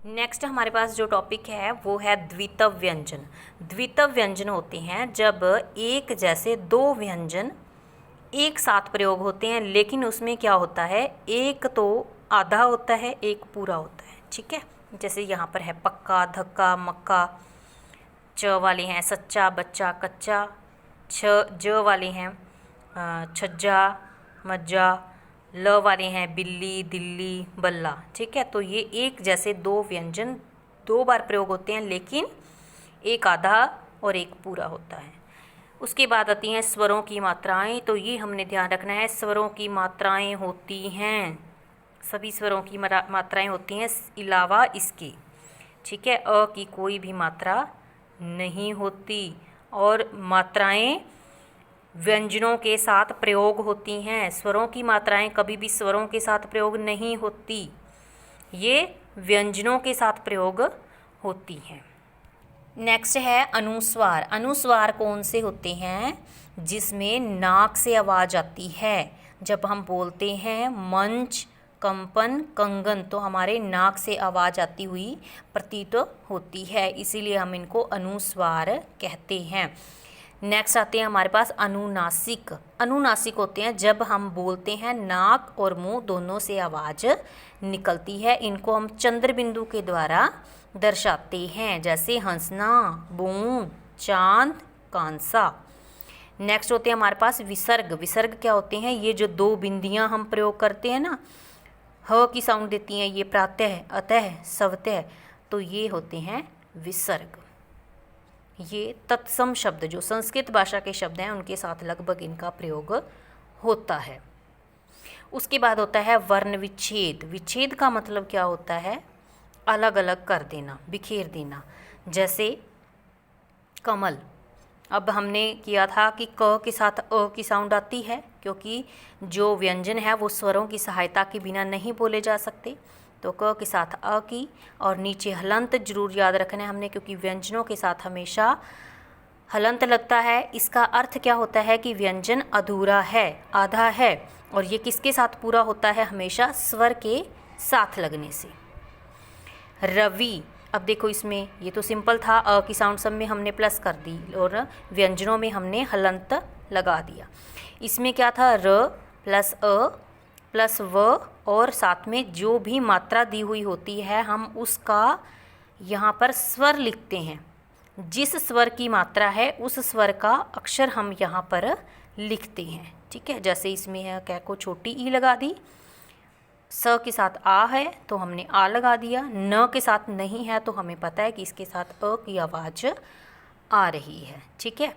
Next हमारे पास जो topic है वो है द्वित्व व्यंजन। द्वित्व व्यंजन होते हैं जब एक जैसे दो व्यंजन एक साथ प्रयोग होते हैं, लेकिन उसमें क्या होता है, एक तो आधा होता है, एक पूरा होता है। ठीक है, जैसे यहाँ पर है पक्का, धक्का, मक्का। च वाले हैं सच्चा, बच्चा, कच्चा। ज वाले हैं छज्जा, मज्जा। ल वाले हैं बिल्ली, दिल्ली, बल्ला। ठीक है, तो ये एक जैसे दो व्यंजन दो बार प्रयोग होते हैं, लेकिन एक आधा और एक पूरा होता है। उसके बाद आती हैं स्वरों की मात्राएं। तो ये हमने ध्यान रखना है, स्वरों की मात्राएं होती हैं, सभी स्वरों की मात्राएं होती हैं अलावा इसके। ठीक है, अ की कोई भी मात्रा नहीं होती। और मात्राएं व्यंजनों के साथ प्रयोग होती हैं। स्वरों की मात्राएं कभी भी स्वरों के साथ प्रयोग नहीं होती, ये व्यंजनों के साथ प्रयोग होती हैं। नेक्स्ट है अनुस्वार। अनुस्वार कौन से होते हैं, जिसमें नाक से आवाज़ आती है। जब हम बोलते हैं मंच, कंपन, कंगन, तो हमारे नाक से आवाज़ आती हुई प्रतीत होती है, इसीलिए हम इनको अनुस्वार कहते हैं। नेक्स्ट आते हैं हमारे पास अनुनासिक। अनुनासिक होते हैं जब हम बोलते हैं नाक और मुंह दोनों से आवाज़ निकलती है, इनको हम चंद्र बिंदु के द्वारा दर्शाते हैं, जैसे हंसना, बूंद, चांद, कांसा। नेक्स्ट होते हैं हमारे पास विसर्ग। विसर्ग क्या होते हैं, ये जो दो बिंदियां हम प्रयोग करते हैं ना, ह की साउंड देती हैं, ये प्रातः, अतः, सवतः, तो ये होते हैं विसर्ग। ये तत्सम शब्द जो संस्कृत भाषा के शब्द हैं उनके साथ लगभग इनका प्रयोग होता है। उसके बाद होता है वर्ण विच्छेद। विच्छेद का मतलब क्या होता है, अलग अलग कर देना, बिखेर देना। जैसे कमल, अब हमने किया था कि क के साथ अ की साउंड आती है, क्योंकि जो व्यंजन है वो स्वरों की सहायता के बिना नहीं बोले जा सकते, तो क के साथ अ की, और नीचे हलंत जरूर याद रखना है हमने, क्योंकि व्यंजनों के साथ हमेशा हलंत लगता है। इसका अर्थ क्या होता है कि व्यंजन अधूरा है, आधा है, और ये किसके साथ पूरा होता है, हमेशा स्वर के साथ लगने से। रवि, अब देखो इसमें ये तो सिंपल था, अ की साउंड सब में हमने प्लस कर दी और व्यंजनों में हमने हलंत लगा दिया। इसमें क्या था, र प्लस अ प्लस व, और साथ में जो भी मात्रा दी हुई होती है हम उसका यहाँ पर स्वर लिखते हैं। जिस स्वर की मात्रा है उस स्वर का अक्षर हम यहाँ पर लिखते हैं। ठीक है, जैसे इसमें है कै को छोटी ई लगा दी, स के साथ आ है तो हमने आ लगा दिया, न के साथ नहीं है तो हमें पता है कि इसके साथ अ की आवाज़ आ रही है। ठीक है,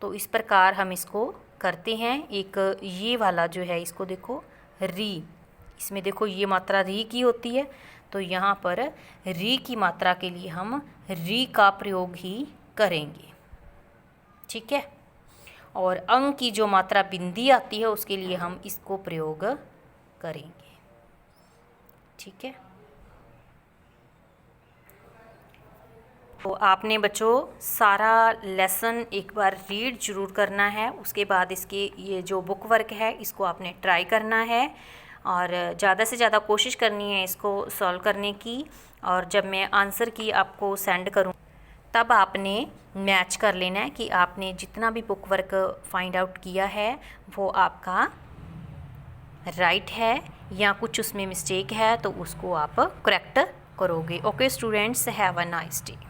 तो इस प्रकार हम इसको करते हैं। एक ये वाला जो है, इसको देखो री, इसमें देखो ये मात्रा री की होती है, तो यहाँ पर री की मात्रा के लिए हम री का प्रयोग ही करेंगे। ठीक है, और अंग की जो मात्रा बिंदी आती है उसके लिए हम इसको प्रयोग करेंगे। ठीक है, तो आपने बच्चों सारा लेसन एक बार रीड जरूर करना है। उसके बाद इसके ये जो बुक वर्क है इसको आपने ट्राई करना है, और ज़्यादा से ज़्यादा कोशिश करनी है इसको सॉल्व करने की। और जब मैं आंसर की आपको सेंड करूँ तब आपने मैच कर लेना है कि आपने जितना भी बुक वर्क फाइंड आउट किया है वो आपका राइट है या कुछ उसमें मिस्टेक है, तो उसको आप करेक्ट करोगे। Okay students, have a nice day.